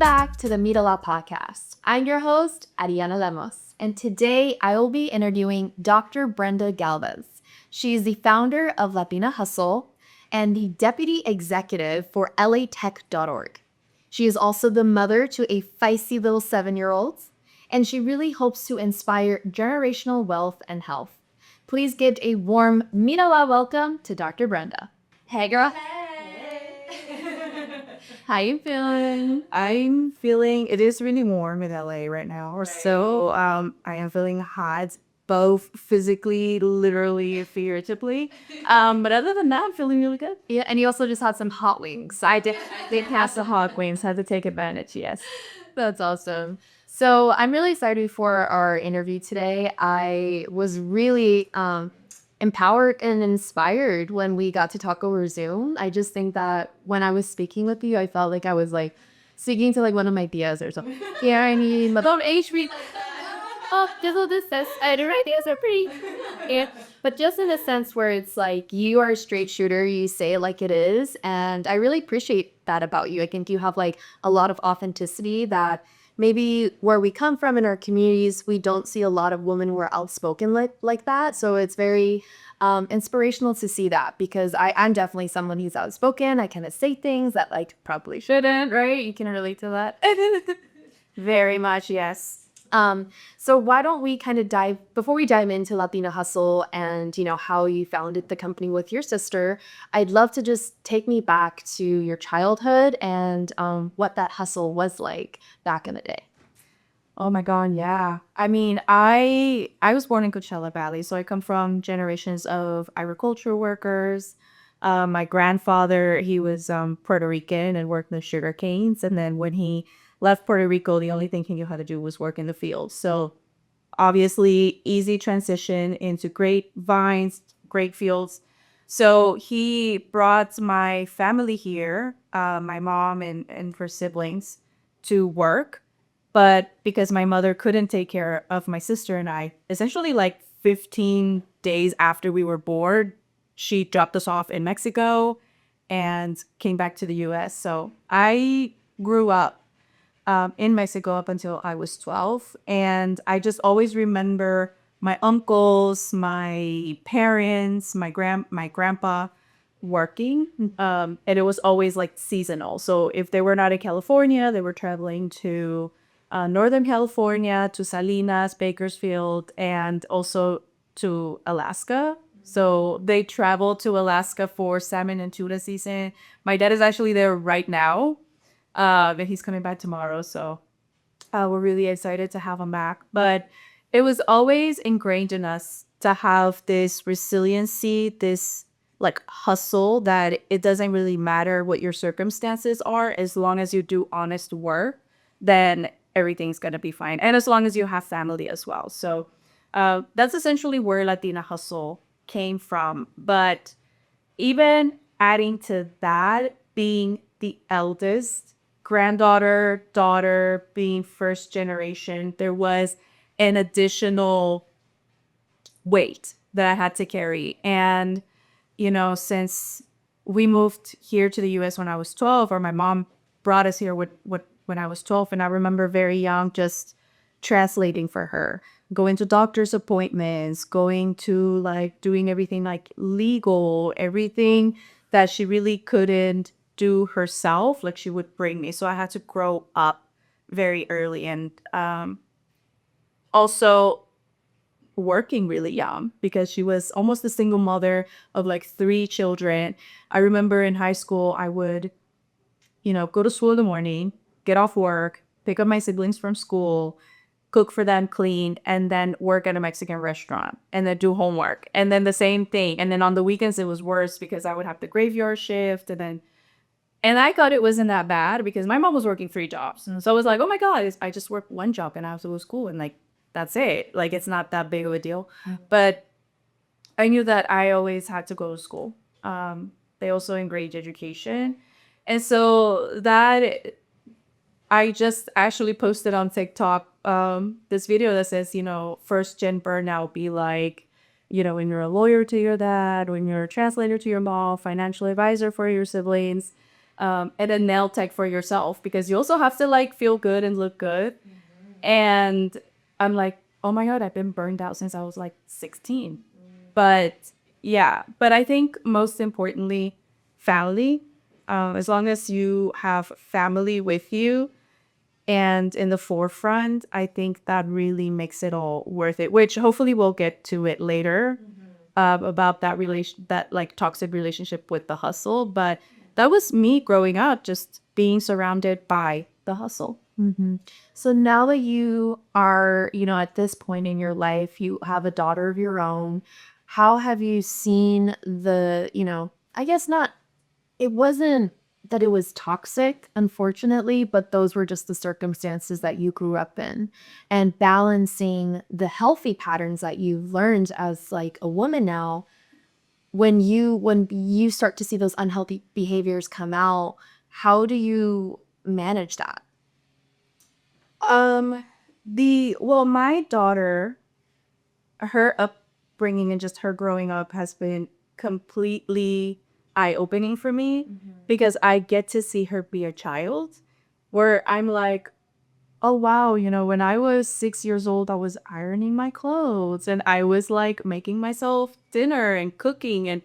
back to the MíraLA podcast. I'm your host, Arianna Lemus, and today I will be interviewing Dr. Brenda Gálvez. She is the founder of Latina Hustle and the deputy executive for latech.org. She is also the mother to a feisty little 7-year-old, and she really hopes to inspire generational wealth and health. Please give a warm MíraLA welcome to Dr. Brenda. Hey, girl. How you feeling? I'm feeling, it is really warm in LA right now. So I am feeling hot, both physically, literally, figuratively. But other than that, I'm feeling really good. Yeah, and you also just had some hot wings. I did Past the hot wings, had to take advantage, yes. That's awesome. So I'm really excited for our interview today. I was really empowered and inspired when we got to talk over Zoom. I just think that when I was speaking with you, I felt like I was like speaking to like one of my tias or something. Yeah, I mean, don't age me. Oh, just all this says, I don't ideas are pretty. Yeah. But just in a sense where it's like you are a straight shooter, you say it like it is. And I really appreciate that about you. I think you have like a lot of authenticity that maybe where we come from in our communities, we don't see a lot of women who are outspoken like that. So it's very inspirational to see that because I'm definitely someone who's outspoken. I kind of say things that like probably shouldn't, right? You can relate to that. Very much, yes. So why don't we kind of before we dive into Latina Hustle and, you know, how you founded the company with your sister, I'd love to just take me back to your childhood and what that hustle was like back in the day. Oh my God, yeah. I mean, I was born in Coachella Valley, so I come from generations of agricultural workers. My grandfather, he was Puerto Rican and worked in the sugar canes. And then when he left Puerto Rico, the only thing he knew how to do was work in the fields. So obviously, easy transition into great vines, great fields. So he brought my family here, my mom and her siblings, to work. But because my mother couldn't take care of my sister and I, essentially like 15 days after we were born, she dropped us off in Mexico and came back to the US. So I grew up in Mexico up until I was 12. And I just always remember my uncles, my parents, my grandpa working. And it was always like seasonal. So if they were not in California, they were traveling to Northern California, to Salinas, Bakersfield, and also to Alaska. So they traveled to Alaska for salmon and tuna season. My dad is actually there right now. And he's coming back tomorrow. So we're really excited to have him back. But it was always ingrained in us to have this resiliency, this like hustle that it doesn't really matter what your circumstances are, as long as you do honest work, then everything's going to be fine. And as long as you have family as well. So that's essentially where Latina Hustle came from. But even adding to that, being the eldest, granddaughter, daughter, being first generation, there was an additional weight that I had to carry. And, you know, since we moved here to the US when I was 12, or my mom brought us here when I was 12, and I remember very young just translating for her, going to doctor's appointments, going to like doing everything like legal, everything that she really couldn't do herself, like she would bring me. So I had to grow up very early and also working really young because she was almost a single mother of like 3 children. I remember in high school, I would, you know, go to school in the morning, get off work, pick up my siblings from school, cook for them, clean, and then work at a Mexican restaurant and then do homework. And then the same thing. And then on the weekends, it was worse because I would have the graveyard shift. And I thought it wasn't that bad because my mom was working 3 jobs. And so I was like, oh my God, I just worked 1 job and I was to school. And like, that's it. Like, it's not that big of a deal. But I knew that I always had to go to school. They also encourage education. And so that I just actually posted on TikTok this video that says, you know, first gen burnout be like, you know, when you're a lawyer to your dad, when you're a translator to your mom, financial advisor for your siblings. and a nail tech for yourself, because you also have to like feel good and look good. And I'm like, oh my God, I've been burned out since I was like 16. But yeah, but I think most importantly, family. As long as you have family with you and in the forefront, I think that really makes it all worth it, which hopefully we'll get to it later, about that like toxic relationship with the hustle. But that was me growing up, just being surrounded by the hustle. So now that you are, at this point in your life, you have a daughter of your own, how have you seen I guess not, it wasn't that it was toxic, unfortunately, but those were just the circumstances that you grew up in, and balancing the healthy patterns that you've learned as like a woman now, when you start to see those unhealthy behaviors come out, how do you manage that? My daughter, her upbringing and just her growing up has been completely eye-opening for me, because I get to see her be a child, where I'm like, oh wow, when I was 6 years old, I was ironing my clothes and I was like making myself dinner and cooking, and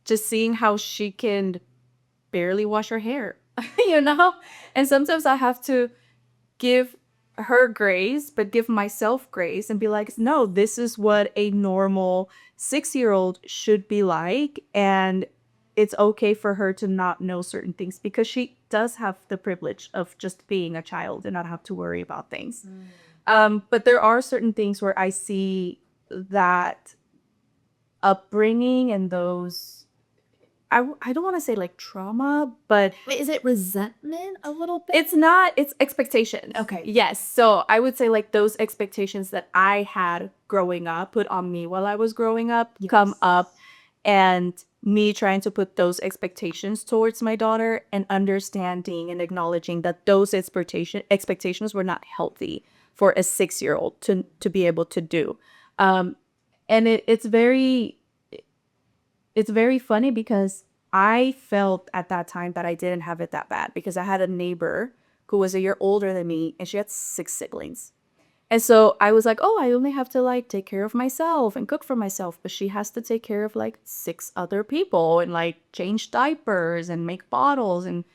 just seeing how she can barely wash her hair, you know? And sometimes I have to give her grace, but give myself grace and be like, no, this is what a normal 6-year-old should be like. And it's okay for her to not know certain things, because she does have the privilege of just being a child and not have to worry about things. But there are certain things where I see that upbringing and those, I don't want to say like trauma, but Wait, is it resentment a little bit? it's not, it's expectations. Okay. Yes. So I would say like those expectations that I had growing up, put on me while I was growing up, come up, and me trying to put those expectations towards my daughter, and understanding and acknowledging that those expectations were not healthy for a 6-year-old to be able to do. And it's very funny, because I felt at that time that I didn't have it that bad, because I had a neighbor who was a year older than me, and she had 6 siblings. And so I was like, oh, I only have to like take care of myself and cook for myself, but she has to take care of like 6 other people and like change diapers and make bottles. And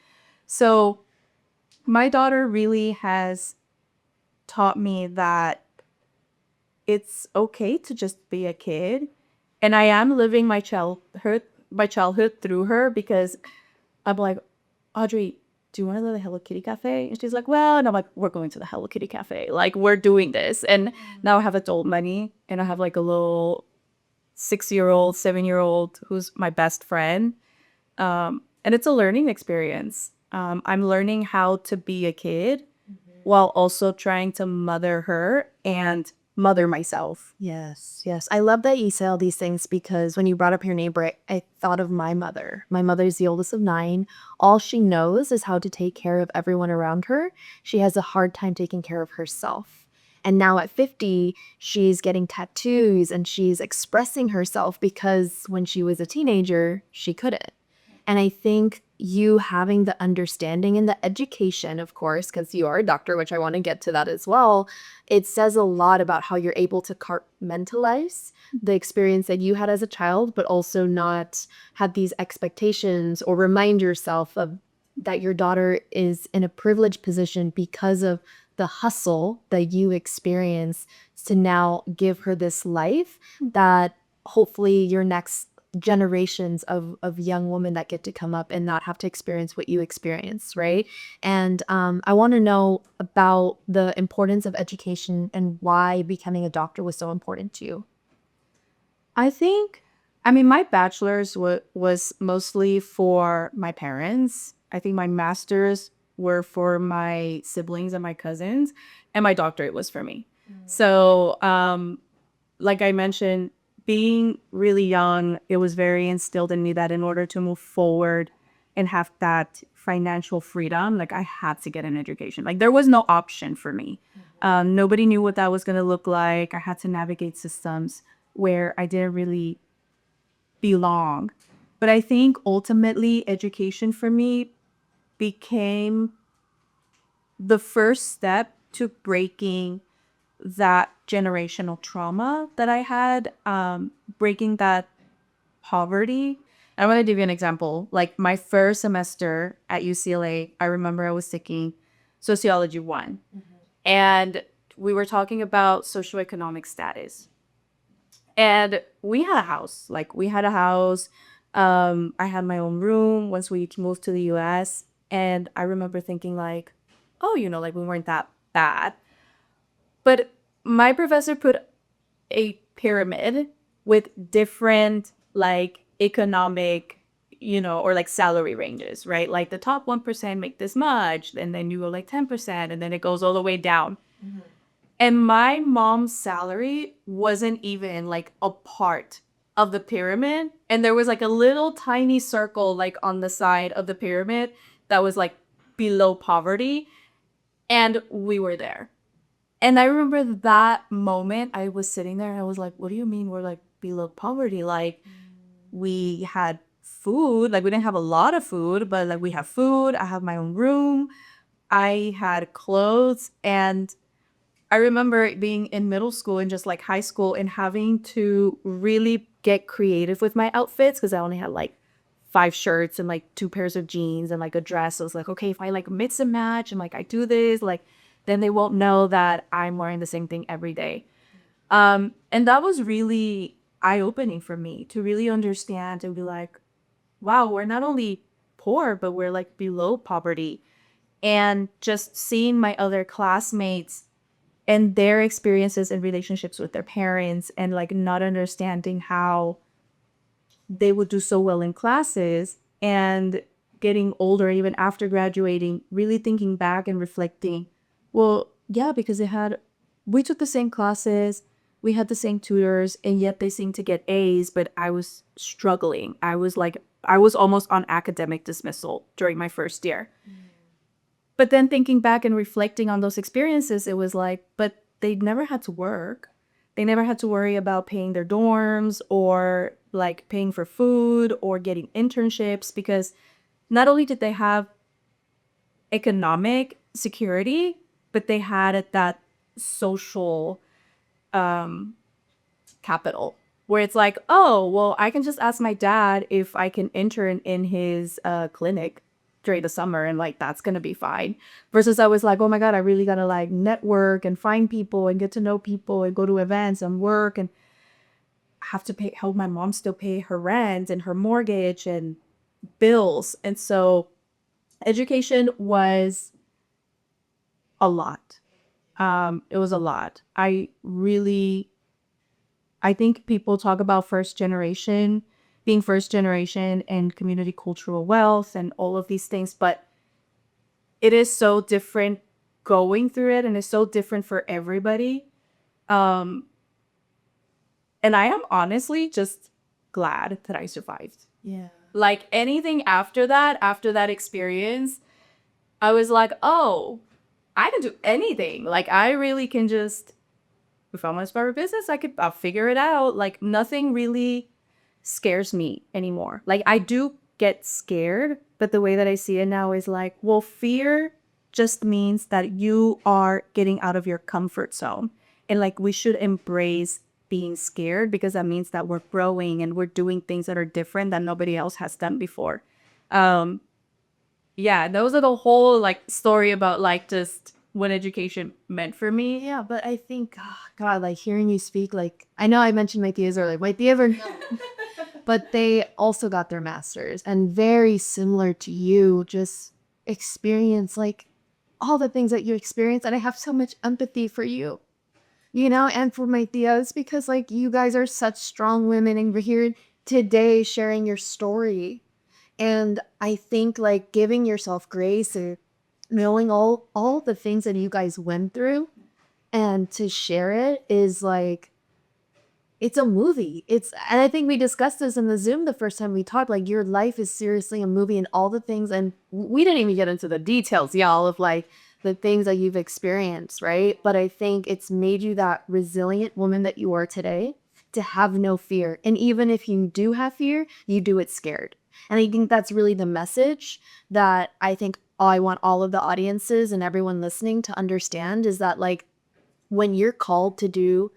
so my daughter really has taught me that it's okay to just be a kid. And I am living my childhood through her, because I'm like, Audrey, do you want to go to the Hello Kitty Cafe? And she's like, well, and I'm like, we're going to the Hello Kitty Cafe. Like, we're doing this. And now I have adult money, and I have like a little 6-year-old, 7-year-old who's my best friend. And it's a learning experience. I'm learning how to be a kid while also trying to mother her and mother myself. Yes, yes. I love that you say all these things, because when you brought up your neighbor, I thought of my mother. My mother's the oldest of 9. All she knows is how to take care of everyone around her. She has a hard time taking care of herself. And now at 50, she's getting tattoos and she's expressing herself, because when she was a teenager, she couldn't. And I think you having the understanding and the education, of course, because you are a doctor, which I want to get to that as well, it says a lot about how you're able to compartmentalize the experience that you had as a child, but also not have these expectations, or remind yourself of that your daughter is in a privileged position because of the hustle that you experience, to now give her this life that hopefully your next generations of young women that get to come up and not have to experience what you experience, right? And I want to know about the importance of education and why becoming a doctor was so important to you. My bachelor's was mostly for my parents. I think my master's were for my siblings and my cousins, and my doctorate was for me. So, like I mentioned, being really young, it was very instilled in me that in order to move forward and have that financial freedom, like I had to get an education. Like there was no option for me. Nobody knew what that was going to look like. I had to navigate systems where I didn't really belong. But I think ultimately education for me became the first step to breaking that generational trauma that I had, breaking that poverty. I want to give you an example. Like my first semester at UCLA, I remember I was taking Sociology 1, and we were talking about socioeconomic status. And we had a house. Like we had a house. I had my own room once we moved to the US. And I remember thinking like, oh, like we weren't that bad. But my professor put a pyramid with different like economic, or like salary ranges, right? Like the top 1% make this much, and then you go like 10%, and then it goes all the way down. And my mom's salary wasn't even like a part of the pyramid. And there was like a little tiny circle like on the side of the pyramid that was like below poverty. And we were there. And I remember that moment I was sitting there and I was like, what do you mean we're like below poverty? Like we had food, like we didn't have a lot of food, but like we have food. I have my own room. I had clothes. And I remember being in middle school and just like high school and having to really get creative with my outfits because I only had like 5 shirts and like 2 pairs of jeans and like a dress. So I was like, okay, if I like mix and match and like I do this, like then they won't know that I'm wearing the same thing every day. And that was really eye-opening for me to really understand and be like, wow, we're not only poor, but we're like below poverty. And just seeing my other classmates and their experiences and relationships with their parents and like not understanding how they would do so well in classes and getting older even after graduating, really thinking back and reflecting, well, yeah, because we took the same classes, we had the same tutors, and yet they seemed to get A's, but I was struggling. I was almost on academic dismissal during my first year. But then thinking back and reflecting on those experiences, it was like, but they never had to work. They never had to worry about paying their dorms or like paying for food or getting internships, because not only did they have economic security, but they had that social capital where it's like, oh, well, I can just ask my dad if I can intern in his clinic during the summer, and like that's gonna be fine. Versus I was like, oh my god, I really gotta like network and find people and get to know people and go to events and work and have to help my mom still pay her rent and her mortgage and bills. And so education was a lot. It was a lot. I think people talk about being first generation and community cultural wealth and all of these things, but it is so different going through it, and it's so different for everybody. And I am honestly just glad that I survived. Yeah. Like anything after that experience, I was like, oh, I can do anything. Like I really can just, if I want to start a business, I'll figure it out. Like nothing really scares me anymore. Like I do get scared, but the way that I see it now is like, well, fear just means that you are getting out of your comfort zone. And like we should embrace being scared, because that means that we're growing and we're doing things that are different that nobody else has done before. Yeah, those are the whole like story about like just what education meant for me. Yeah, but I think, oh, God, like hearing you speak, like I know I mentioned my tias earlier. My tias are no, but they also got their masters, and very similar to you, just experience like all the things that you experience, and I have so much empathy for you, and for my tias, because like you guys are such strong women, and we're here today sharing your story. And I think like giving yourself grace and knowing all the things that you guys went through and to share it is like, it's a movie. And I think we discussed this in the Zoom the first time we talked, like your life is seriously a movie, and all the things, and we didn't even get into the details, y'all, of like the things that you've experienced, right? But I think it's made you that resilient woman that you are today, to have no fear. And even if you do have fear, you do it scared. And I think that's really the message that I think I want all of the audiences and everyone listening to understand is that like when you're called to do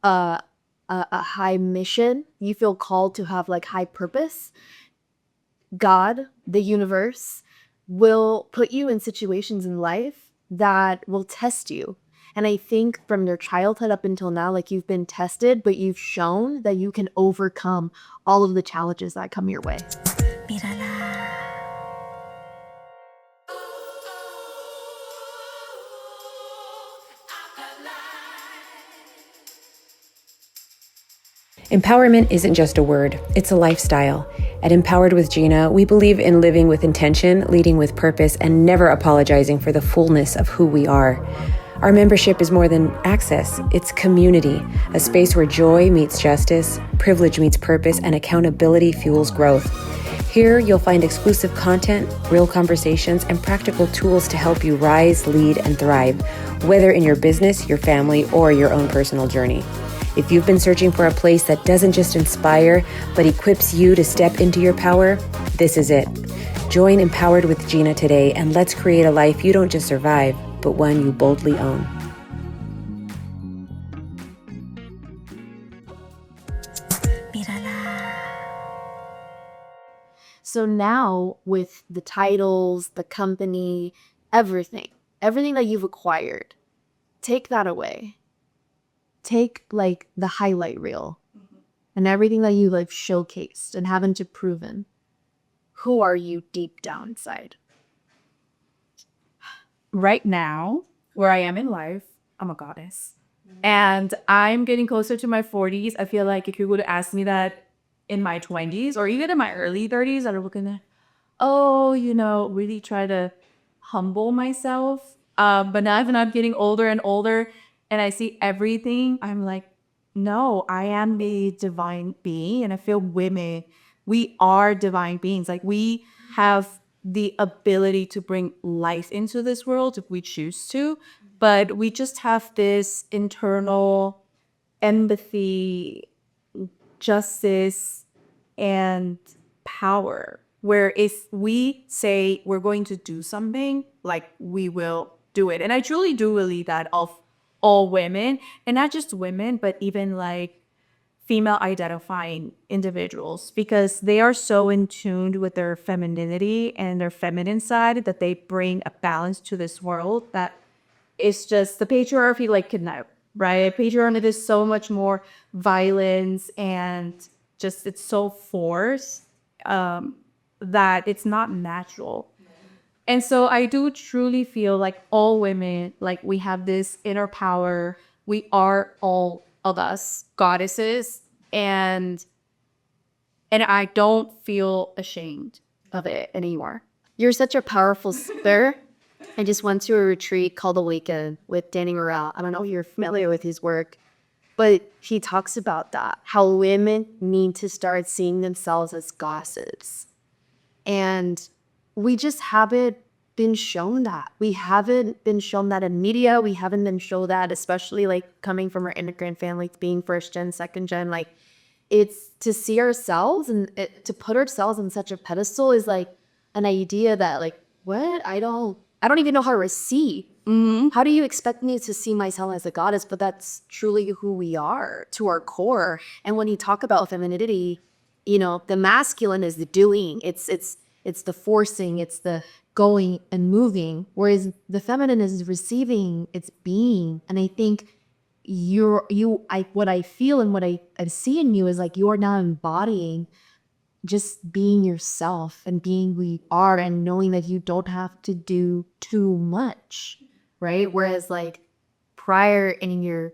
a a high mission, you feel called to have like high purpose, God, the universe, will put you in situations in life that will test you. And I think from your childhood up until now, like you've been tested, but you've shown that you can overcome all of the challenges that come your way. MíraLA. Empowerment isn't just a word, it's a lifestyle. At Empowered with Gina, we believe in living with intention, leading with purpose, and never apologizing for the fullness of who we are. Our membership is more than access, it's community, a space where joy meets justice, privilege meets purpose, and accountability fuels growth. Here, you'll find exclusive content, real conversations, and practical tools to help you rise, lead, and thrive, whether in your business, your family, or your own personal journey. If you've been searching for a place that doesn't just inspire, but equips you to step into your power, this is it. Join Empowered with Gina today, and let's create a life you don't just survive, but one you boldly own. MíraLA. So now with the titles, the company, everything that you've acquired, take that away. Take like the highlight reel and everything that you like showcased and haven't you proven. Who are you deep down inside? Right now, where I am in life, I'm a goddess. And I'm getting closer to my 40s. I feel like if you would have asked me that in my 20s or even in my early 30s, I'd have looked at, really try to humble myself. But now when I'm getting older and older and I see everything, I'm like, no, I am a divine being. And I feel women, we are divine beings. Like we have the ability to bring life into this world if we choose to. But we just have this internal empathy, justice, and power. Where if we say we're going to do something, like we will do it. And I truly do believe that of all women, and not just women, but even like female identifying individuals, because they are so in tune with their femininity and their feminine side that they bring a balance to this world that is just the patriarchy like kidnap, right? Patriarchy is so much more violence and just it's so forced that it's not natural. And so I do truly feel like all women, like we have this inner power. We are all of us goddesses, and I don't feel ashamed of it anymore. You're such a powerful speaker. I just went to a retreat called Awaken with Danny Morrell. I don't know if you're familiar with his work, but he talks about that, how women need to start seeing themselves as goddesses. And we just haven't been shown that. We haven't been shown that in media. We haven't been shown that, especially like coming from our immigrant family, being first gen, second gen. Like it's to see ourselves and to put ourselves on such a pedestal is like an idea that like, what? I don't even know how to receive. How do you expect me to see myself as a goddess? But that's truly who we are to our core. And when you talk about femininity, the masculine is the doing. It's the forcing. It's the going and moving. Whereas the feminine is receiving. It's being. And I think what I feel and what I see in you is like you are now embodying just being yourself and being who you are and knowing that you don't have to do too much, right? Whereas like prior in your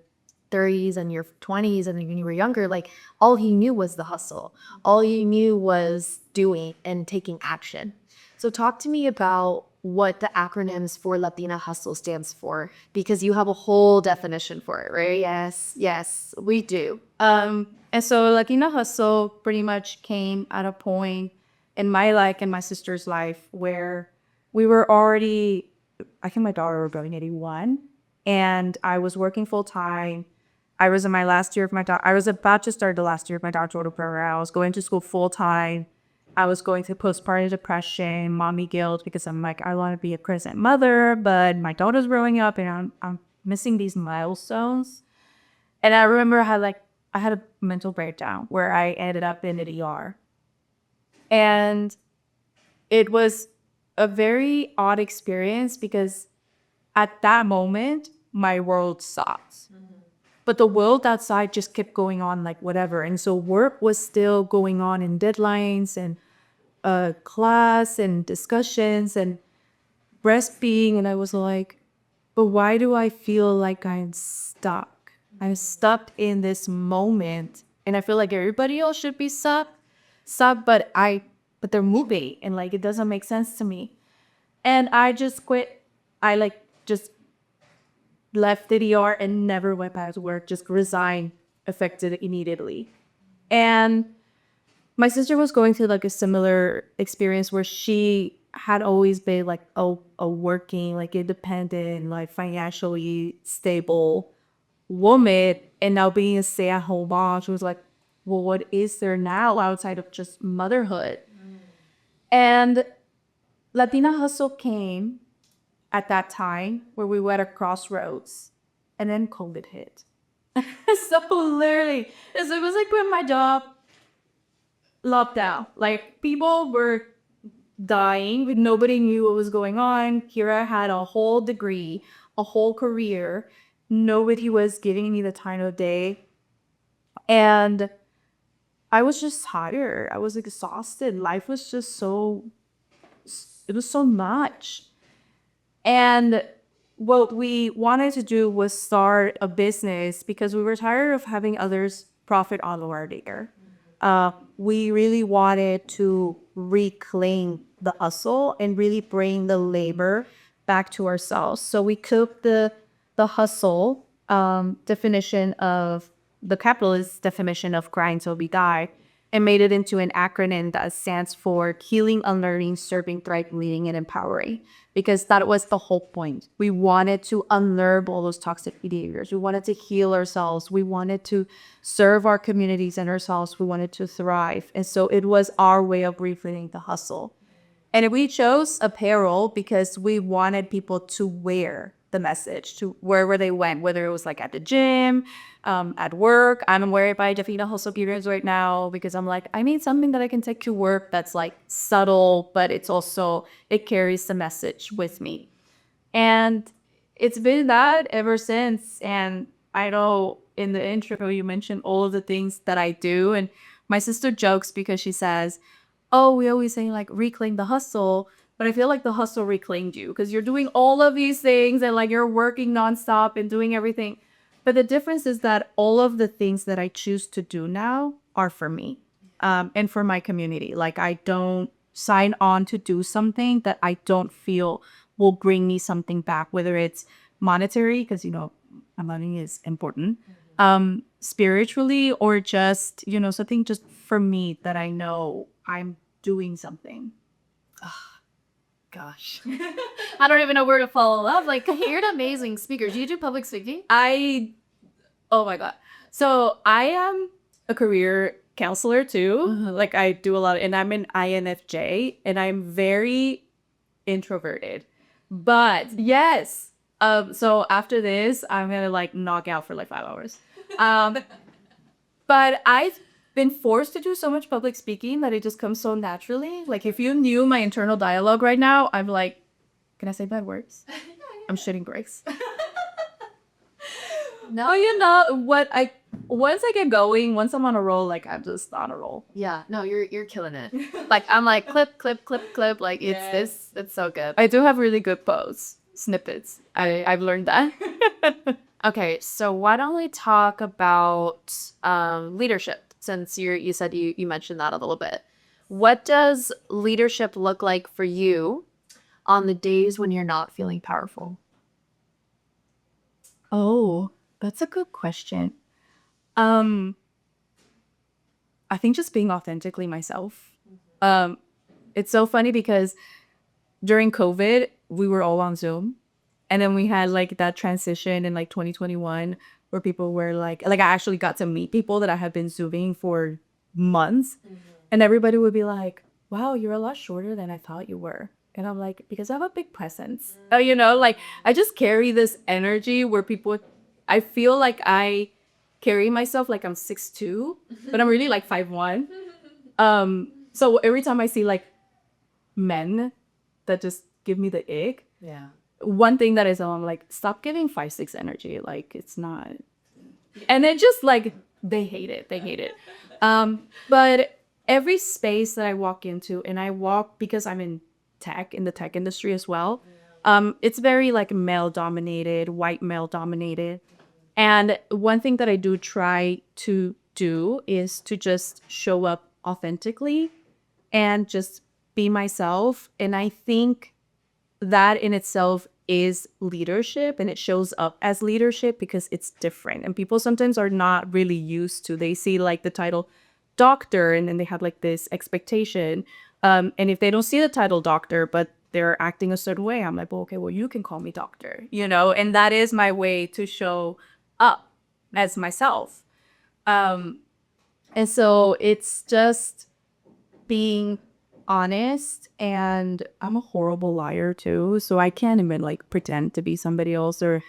30s and your 20s and when you were younger, like all you knew was the hustle. All you knew was doing and taking action. So talk to me about what the acronyms for Latina Hustle stands for, because you have a whole definition for it, right? Yes, we do. And so Latina Hustle pretty much came at a point in my life and my sister's life where we were already, I think my daughter was going 81, and I was working full time. I was in my last year of I was about to start the last year of my doctoral program. I was going to school full time. I was going through postpartum depression, mommy guilt, because I'm like, I want to be a present mother, but my daughter's growing up and I'm missing these milestones. And I remember I had a mental breakdown where I ended up in the ER. And it was a very odd experience because at that moment, my world stopped. But the world outside just kept going on like whatever. And so work was still going on in deadlines and class and discussions and breastfeeding. And I was like, but why do I feel like I'm stuck? I'm stuck in this moment. And I feel like everybody else should be stuck, but they're moving and like it doesn't make sense to me. And I just quit. I just left the ER and never went back to work, just resigned, affected immediately. And my sister was going through like a similar experience where she had always been like a working, like independent, like financially stable woman. And now being a stay-at-home mom, she was like, well, what is there now outside of just motherhood? And Latina Hustle came at that time where we were at a crossroads and then COVID hit. So literally, it was like when my job lockdown, like people were dying, but nobody knew what was going on. Kira had a whole degree, a whole career. Nobody was giving me the time of day. And I was just tired. I was exhausted. Life was just it was so much. And what we wanted to do was start a business because we were tired of having others profit on our labor. We really wanted to reclaim the hustle and really bring the labor back to ourselves. So we took the hustle definition of the capitalist definition of grind till we die and made it into an acronym that stands for healing, unlearning, serving, thriving, leading, and empowering. Because that was the whole point. We wanted to unlearn all those toxic behaviors. We wanted to heal ourselves. We wanted to serve our communities and ourselves. We wanted to thrive. And so it was our way of reframing the hustle. And we chose apparel because we wanted people to wear the message to wherever they went, whether it was like at the gym, at work. I'm wearing by Latina Hustle periods right now because I'm like, I need something that I can take to work that's like subtle, but it carries the message with me. And it's been that ever since. And I know in the intro, you mentioned all of the things that I do. And my sister jokes because she says, oh, we always say like reclaim the hustle. But I feel like the hustle reclaimed you because you're doing all of these things and like you're working nonstop and doing everything. But the difference is that all of the things that I choose to do now are for me and for my community. Like I don't sign on to do something that I don't feel will bring me something back, whether it's monetary, because, money is important, spiritually, or just, something just for me that I know I'm doing something. Gosh. I don't even know where to follow up. Like, you're an amazing speaker. Do you do public speaking? Oh my God. So I am a career counselor too. Like I do a lot, and I'm an INFJ, and I'm very introverted. But yes, so after this, I'm gonna like knock out for like 5 hours. But I've been forced to do so much public speaking that it just comes so naturally. Like if you knew my internal dialogue right now, I'm like, can I say bad words? I'm shitting bricks. No, once I get going, once I'm on a roll, like I'm just on a roll. Yeah, no, you're killing it. Like I'm like clip, clip, clip, clip. Like it's so good. I do have really good snippets. I've learned that. Okay, so why don't we talk about leadership? Since you said you mentioned that a little bit. What does leadership look like for you on the days when you're not feeling powerful? Oh, that's a good question. I think just being authentically myself. It's so funny because during COVID, we were all on Zoom. And then we had like that transition in like 2021 where people were like I actually got to meet people that I had been Zooming for months. And everybody would be like, wow, you're a lot shorter than I thought you were. And I'm like, because I have a big presence. You know, like I just carry this energy where people, I feel like I carry myself like I'm 6'2", but I'm really like 5'1". So every time I see like men that just give me the ick, Yeah. one thing that is, I'm like, stop giving 5'6" energy. Like it's not, and it just like they hate it. They hate it. But every space that I walk into, and I walk because I'm in tech, in the tech industry as well. It's very like male dominated, white male dominated. And one thing that I do try to do is to just show up authentically and just be myself. And I think that in itself is leadership, and it shows up as leadership because it's different, and people sometimes are not really used to, they see like the title doctor and then they have like this expectation, and if they don't see the title doctor but they're acting a certain way, I'm like, well, okay, well, you can call me doctor, you know, and that is my way to show up as myself. And so it's just being honest, and I'm a horrible liar too, so I can't even like pretend to be somebody else or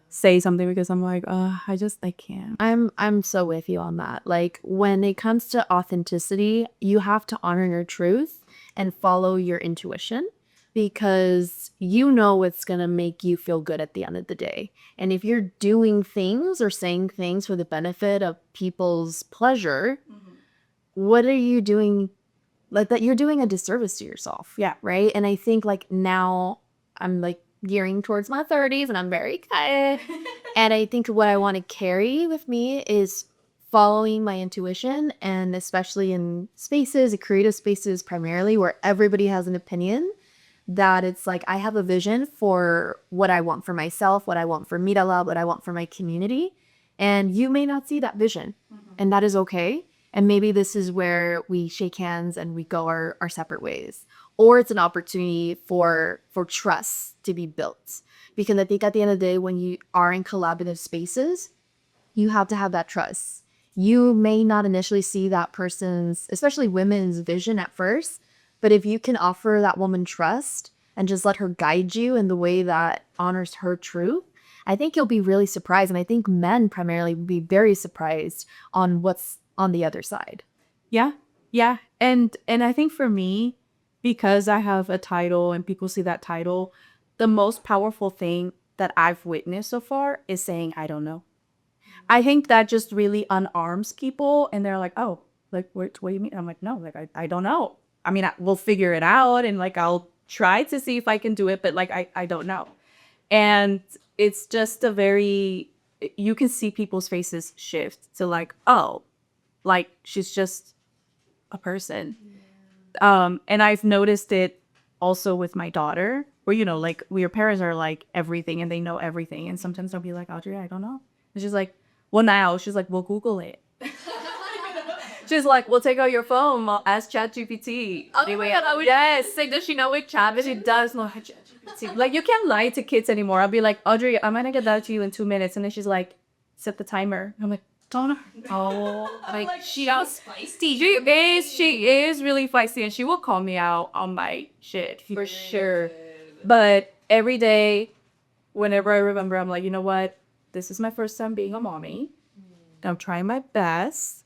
say something because I'm like, I can't. I'm so with you on that. Like when it comes to authenticity, you have to honor your truth and follow your intuition, because you know what's going to make you feel good at the end of the day. And if you're doing things or saying things for the benefit of people's pleasure, what are you doing? Like that, you're doing a disservice to yourself. Yeah. Right. And I think like now I'm like gearing towards my 30s and I'm very excited. And I think what I want to carry with me is following my intuition, and especially in spaces, creative spaces primarily, where everybody has an opinion, that it's like I have a vision for what I want for myself, what I want for MíraLA, what I want for my community. And you may not see that vision, and that is okay. And maybe this is where we shake hands and we go our separate ways. Or it's an opportunity for trust to be built. Because I think at the end of the day, when you are in collaborative spaces, you have to have that trust. You may not initially see that person's, especially women's, vision at first, but if you can offer that woman trust and just let her guide you in the way that honors her truth, I think you'll be really surprised. And I think men primarily will be very surprised on what's on the other side. Yeah. Yeah. And I think for me, because I have a title and people see that title, the most powerful thing that I've witnessed so far is saying, I don't know. I think that just really unarms people, and they're like, oh, like, what do you mean? I'm like, no, like, I don't know. I mean, we'll figure it out, and like, I'll try to see if I can do it, but like, I don't know. And it's just a very, you can see people's faces shift to like, oh, like, she's just a person. And I've noticed it also with my daughter, where, you know, like, your parents are like everything and they know everything. And sometimes I'll be like, Audrey, I don't know. And she's like, well, now she's like, we'll Google it. She's like, we'll take out your phone, we'll ask ChatGPT. Anyway, yes, like, does she know which chat? But she does know ChatGPT. Like, you can't lie to kids anymore. I'll be like, Audrey, I'm gonna get that to you in 2 minutes. And then she's like, set the timer. I'm like, don't. Oh, like she's feisty. She is really feisty, and she will call me out on my shit for sure. But every day, whenever I remember, I'm like, you know what? This is my first time being a mommy. I'm trying my best,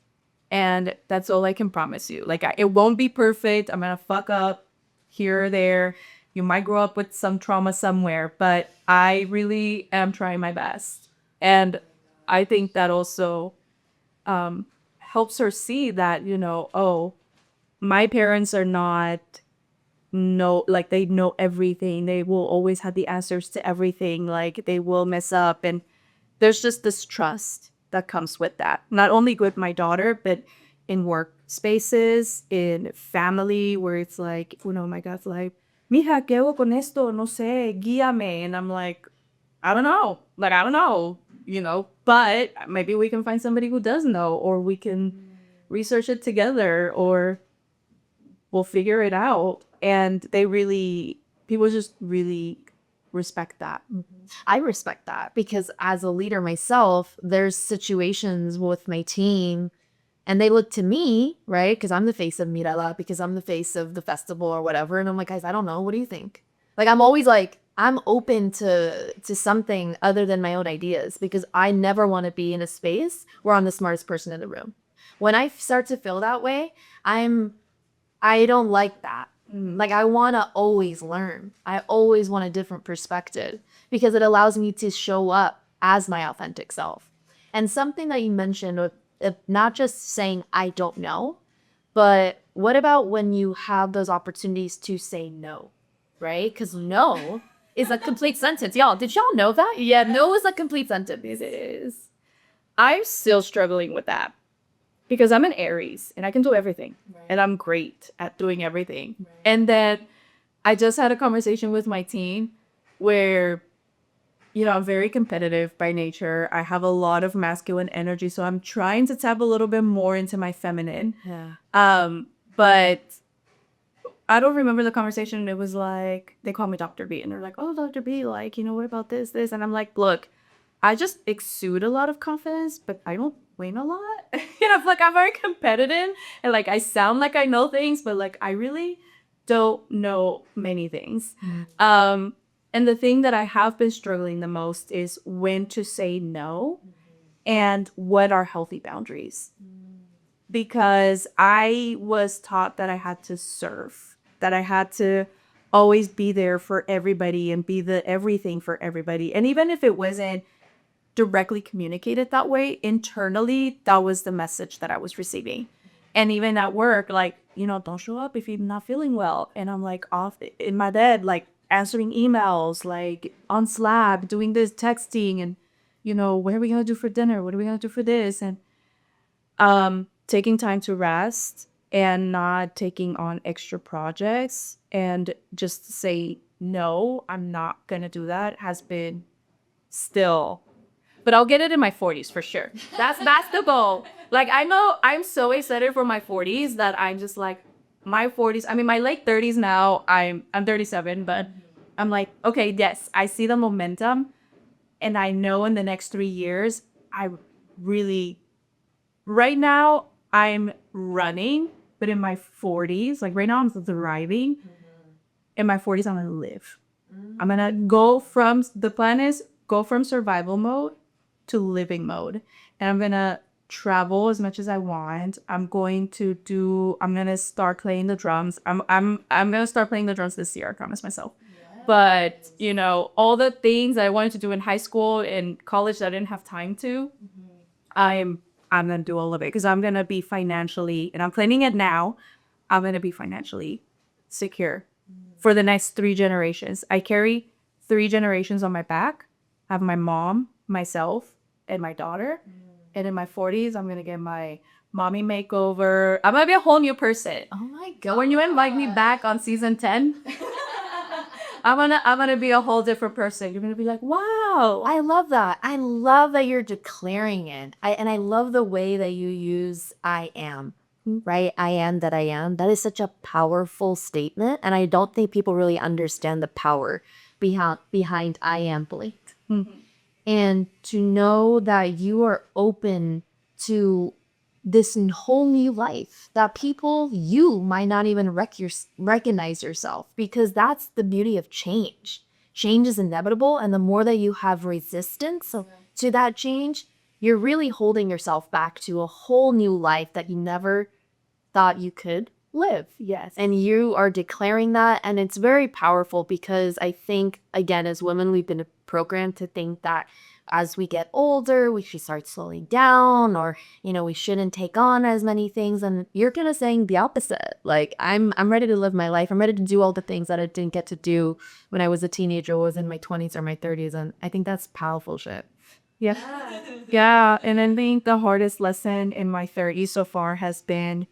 and that's all I can promise you. Like, it won't be perfect. I'm gonna fuck up here or there. You might grow up with some trauma somewhere, but I really am trying my best. And I think that also helps her see that, you know, oh, my parents are not, no, like, they know everything. They will always have the answers to everything. Like, they will mess up. And there's just this trust that comes with that. Not only with my daughter, but in work spaces, in family, where it's like, you know, my God's like, mija, ¿qué hago con esto? No sé, guíame. And I'm like, I don't know. Like, I don't know, you know, but maybe we can find somebody who does know, or we can research it together, or we'll figure it out. And people just really respect that. I respect that, because as a leader myself, there's situations with my team And they look to me, right? Because I'm the face of MíraLA, because I'm the face of the festival or whatever. And I'm like, guys, I don't know. What do you think? Like, I'm always like, I'm open to something other than my own ideas, because I never want to be in a space where I'm the smartest person in the room. When I start to feel that way, I don't like that. Like, I want to always learn. I always want a different perspective, because it allows me to show up as my authentic self. And something that you mentioned, of not just saying, I don't know, but what about when you have those opportunities to say no, right? Because no is a complete sentence. Y'all, did y'all know that? Yeah, no is a complete sentence. It is. I'm still struggling with that because I'm an Aries and I can do everything. Right. And I'm great at doing everything. Right. And then I just had a conversation with my team where, I'm very competitive by nature. I have a lot of masculine energy, so I'm trying to tap a little bit more into my feminine. Yeah. But I don't remember the conversation. It was like, they call me Dr. B, and they're like, oh, Dr. B, like, what about this? And I'm like, look, I just exude a lot of confidence, but I don't win a lot. Like, I'm very competitive, and like, I sound like I know things, but like, I really don't know many things. And the thing that I have been struggling the most is when to say no and what are healthy boundaries. Because I was taught that I had to serve, that I had to always be there for everybody and be the everything for everybody. And even if it wasn't directly communicated that way, internally, that was the message that I was receiving. And even at work, like, don't show up if you're not feeling well. And I'm like off in my bed, like answering emails, like on Slack, doing this texting, and, what are we going to do for dinner? What are we going to do for this? And taking time to rest and not taking on extra projects and just say, no, I'm not going to do that, has been still. But I'll get it in my 40s for sure. That's the goal. Like, I know I'm so excited for my 40s that I'm just like, my 40s, I mean, my late 30s now, I'm 37, but I'm like, okay, yes, I see the momentum. And I know in the next 3 years, right now, I'm running, but in my 40s, like right now I'm thriving. In my 40s, I'm gonna live. I'm gonna the plan is go from survival mode to living mode. And I'm gonna travel as much as I want. I'm gonna start playing the drums. I'm gonna start playing the drums this year, I promise myself. Yes. But, all the things I wanted to do in high school and college that I didn't have time to, I'm gonna do all of it because I'm gonna be financially, and I'm planning it now, I'm gonna be financially secure for the next 3 generations. I carry 3 generations on my back. I have my mom, myself, and my daughter. And in my 40s, I'm gonna get my mommy makeover. I'm gonna be a whole new person. Oh my God. When you invite me back on season 10, I'm gonna be a whole different person. You're gonna be like, wow. I love that. I love that you're declaring it. And I love the way that you use I am, right? I am that I am. That is such a powerful statement. And I don't think people really understand the power behind I am belief. And to know that you are open to this whole new life, that you might not even recognize yourself, because that's the beauty of change. Change is inevitable. And the more that you have resistance to that change, you're really holding yourself back to a whole new life that you never thought you could live. Yes. And you are declaring that. And it's very powerful, because I think, again, as women, we've been programmed to think that as we get older, we should start slowing down, or, we shouldn't take on as many things. And you're kind of saying the opposite. Like, I'm ready to live my life. I'm ready to do all the things that I didn't get to do when I was a teenager, or was in my 20s or my 30s. And I think that's powerful shit. Yeah. Yeah. And I think the hardest lesson in my 30s so far has been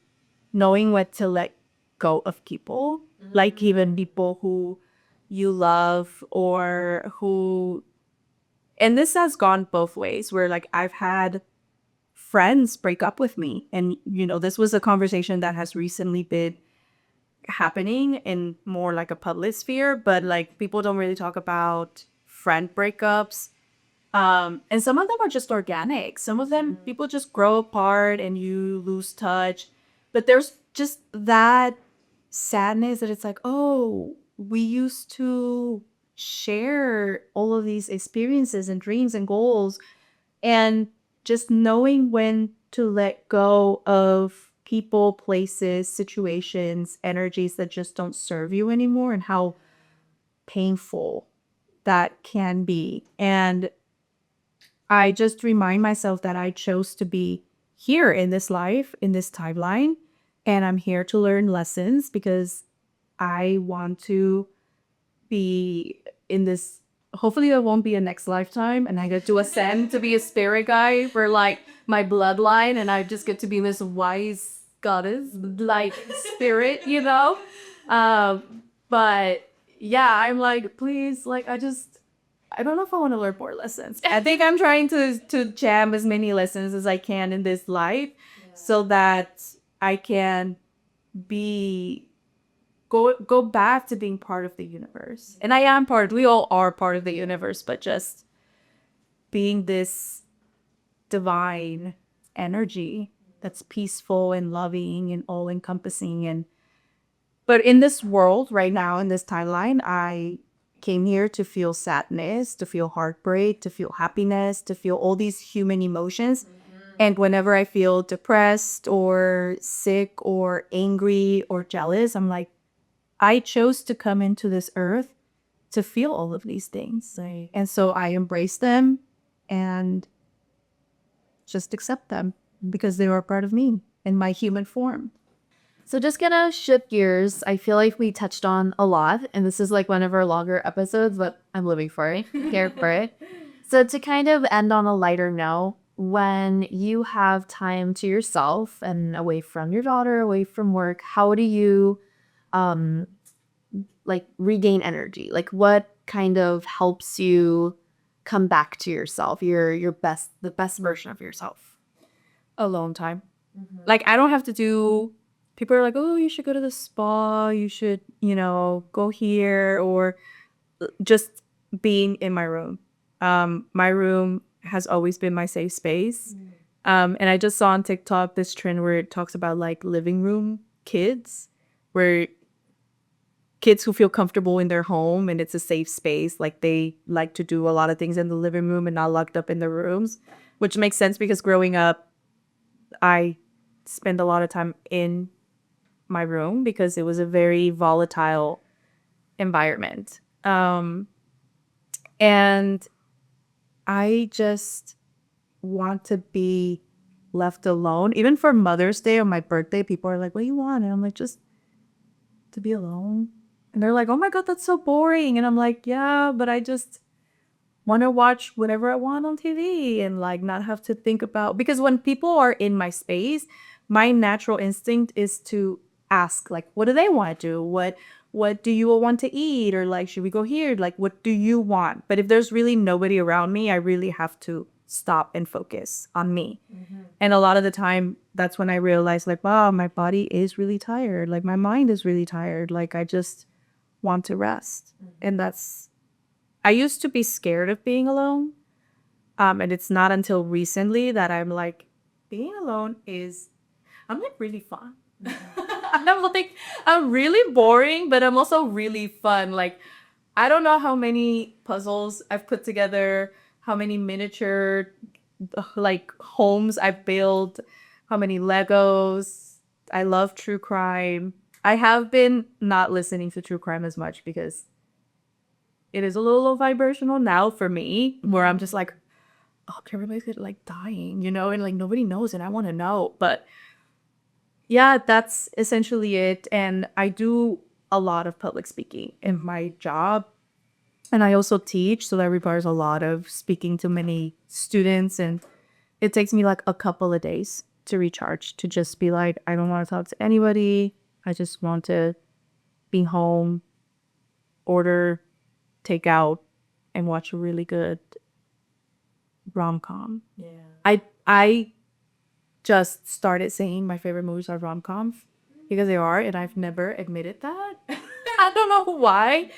knowing what to let go of people, like even people who you love, or who, and this has gone both ways, where like I've had friends break up with me. And, this was a conversation that has recently been happening in more like a public sphere, but like people don't really talk about friend breakups And some of them are just organic. Some of them people just grow apart and you lose touch. But there's just that sadness that it's like, oh, we used to share all of these experiences and dreams and goals, and just knowing when to let go of people, places, situations, energies that just don't serve you anymore, and how painful that can be. And I just remind myself that I chose to be here in this life, in this timeline, and I'm here to learn lessons because I want to be in this. Hopefully, it won't be a next lifetime, and I get to ascend to be a spirit guy for like my bloodline, and I just get to be this wise goddess, like spirit, you know. But yeah, I'm like, please, like, I don't know if I want to learn more lessons. I think I'm trying to jam as many lessons as I can in this life, so that I can be go back to being part of the universe. And I am part. We all are part of the universe, but just being this divine energy that's peaceful and loving and all encompassing. And but in this world right now, in this timeline, I came here to feel sadness, to feel heartbreak, to feel happiness, to feel all these human emotions. And whenever I feel depressed or sick or angry or jealous, I'm like, I chose to come into this earth to feel all of these things. Right. And so I embrace them and just accept them because they are part of me in my human form. So just gonna shift gears. I feel like we touched on a lot, and this is like one of our longer episodes, but I'm living for it, care for it. So to kind of end on a lighter note, when you have time to yourself and away from your daughter, away from work, how do you um like regain energy? Like what kind of helps you come back to yourself, your best, the best version of yourself? Alone time. Like, I don't have to do, people are like, oh, you should go to the spa, you should, go here, or just being in my room. My room has always been my safe space. And I just saw on TikTok this trend where it talks about like living room kids, where kids who feel comfortable in their home and it's a safe space, like they like to do a lot of things in the living room and not locked up in their rooms, which makes sense because growing up, I spend a lot of time in my room because it was a very volatile environment. And I just want to be left alone. Even for Mother's Day or my birthday, people are like, what do you want? And I'm like, just to be alone. And they're like, oh my God, that's so boring. And I'm like, yeah, but I just want to watch whatever I want on TV and like not have to think about, because when people are in my space, my natural instinct is to ask, like, what do they want to do? What do you want to eat? Or like, should we go here? Like, what do you want? But if there's really nobody around me, I really have to stop and focus on me. And a lot of the time, that's when I realize, like, wow, my body is really tired. Like, my mind is really tired. Like, I just want to rest. And I used to be scared of being alone. And it's not until recently that I'm like, being alone I'm like really fun. I'm like, I'm really boring, but I'm also really fun. Like, I don't know how many puzzles I've put together, how many miniature like homes I've built, how many Legos. I love true crime. I have been not listening to true crime as much because it is a little low vibrational now for me, where I'm just like, oh, everybody's like dying, and like nobody knows and I want to know. But yeah, that's essentially it. And I do a lot of public speaking in my job. And I also teach, so that requires a lot of speaking to many students. And it takes me like a couple of days to recharge, to just be like, I don't want to talk to anybody. I just want to be home, order takeout, and watch a really good rom-com. Yeah. I just started saying my favorite movies are rom-coms because they are, and I've never admitted that. I don't know why.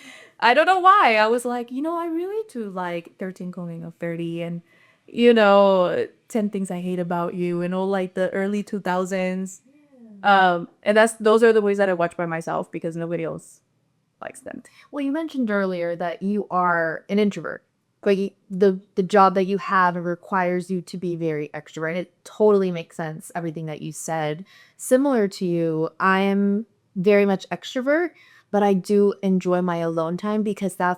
I don't know why. I was like, I really do like 13 Going of 30 and, 10 Things I Hate About You and all like the early 2000s. And those are the movies that I watch by myself because nobody else likes them. Well, you mentioned earlier that you are an introvert. But the job that you have, it requires you to be very extrovert. It totally makes sense, everything that you said. Similar to you, I am very much extrovert, but I do enjoy my alone time because I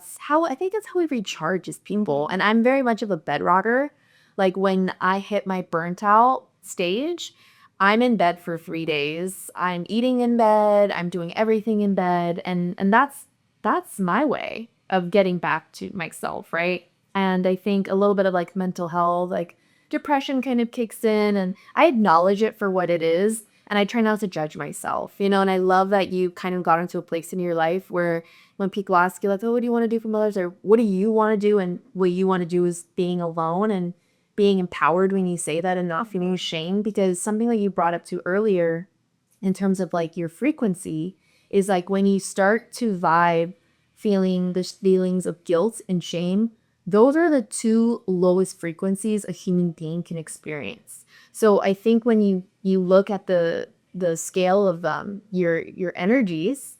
think that's how we recharge as people. And I'm very much of a bedrocker. Like when I hit my burnt out stage, I'm in bed for 3 days. I'm eating in bed. I'm doing everything in bed. And that's my way of getting back to myself, right? And I think a little bit of like mental health, like depression kind of kicks in and I acknowledge it for what it is. And I try not to judge myself, and I love that you kind of got into a place in your life where when people ask you like, oh, what do you want to do from others? Or what do you want to do? And what you want to do is being alone and being empowered when you say that and not feeling shame, because something that you brought up to earlier in terms of like your frequency is like when you start to vibe feeling the feelings of guilt and shame, those are the two lowest frequencies a human being can experience. So I think when you look at the scale of your energies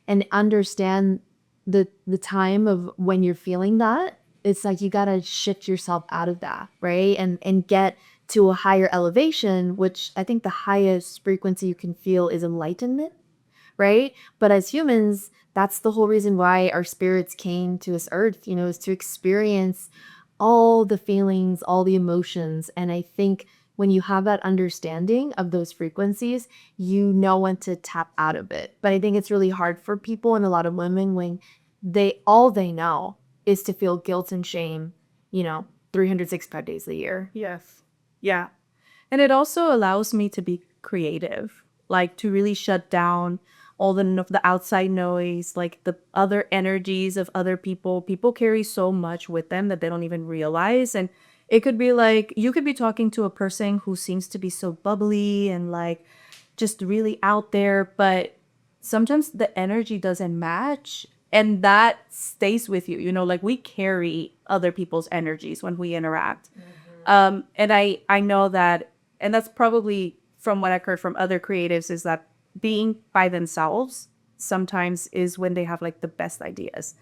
and understand the time of when you're feeling that, it's like you gotta shift yourself out of that, right? And get to a higher elevation, which I think the highest frequency you can feel is enlightenment, right? But as humans, that's the whole reason why our spirits came to this earth, is to experience all the feelings, all the emotions. And I think when you have that understanding of those frequencies, you know when to tap out of it. But I think it's really hard for people and a lot of women when all they know is to feel guilt and shame, 365 days a year. Yes. Yeah. And it also allows me to be creative, like to really shut down all the outside noise, like the other energies of other people. People carry so much with them that they don't even realize. And it could be like, you could be talking to a person who seems to be so bubbly and like just really out there, but sometimes the energy doesn't match. And that stays with you, like we carry other people's energies when we interact. And I know that, and that's probably from what I've heard from other creatives, is that being by themselves sometimes is when they have like the best ideas.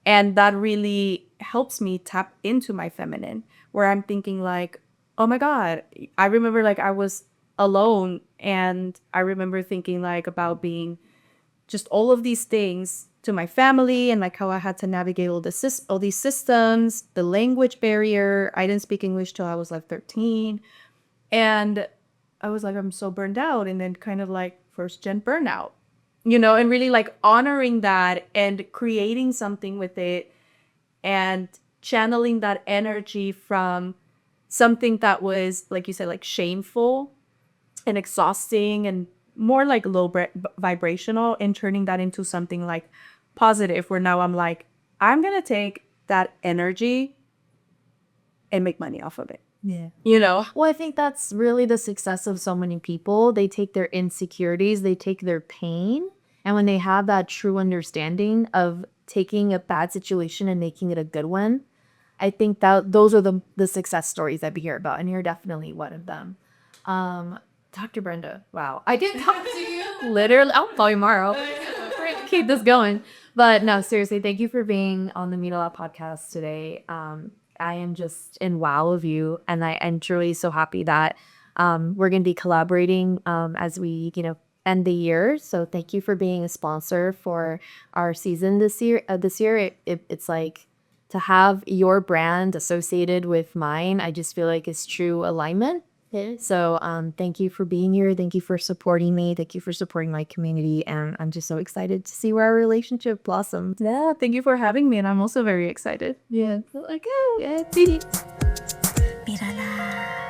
And that really helps me tap into my feminine, where I'm thinking like, oh my God, I remember like I was alone and I remember thinking like about being just all of these things to my family and like how I had to navigate all these systems, the language barrier. I didn't speak English till I was like 13. And I was like, I'm so burned out. And then kind of like first gen burnout, and really like honoring that and creating something with it and channeling that energy from something that was, like you said, like shameful and exhausting and more like low vibrational, and turning that into something like positive, where now I'm like, I'm going to take that energy and make money off of it. Yeah. Well, I think that's really the success of so many people. They take their insecurities, they take their pain, and when they have that true understanding of taking a bad situation and making it a good one, I think that those are the success stories that we hear about, and you're definitely one of them. Dr. Brenda, wow. I didn't talk to you. Literally, I'll call you tomorrow. We're gonna keep this going. But no, seriously, thank you for being on the MíraLA podcast today. I am just in wow of you, and I'm truly so happy that we're going to be collaborating as we, end the year. So thank you for being a sponsor for our season this year. It's like to have your brand associated with mine. I just feel like it's true alignment. So thank you for being here. Thank you for supporting me. Thank you for supporting my community. And I'm just so excited to see where our relationship blossoms. Yeah, thank you for having me. And I'm also very excited. Yeah. Like, oh, yeah. MíraLA.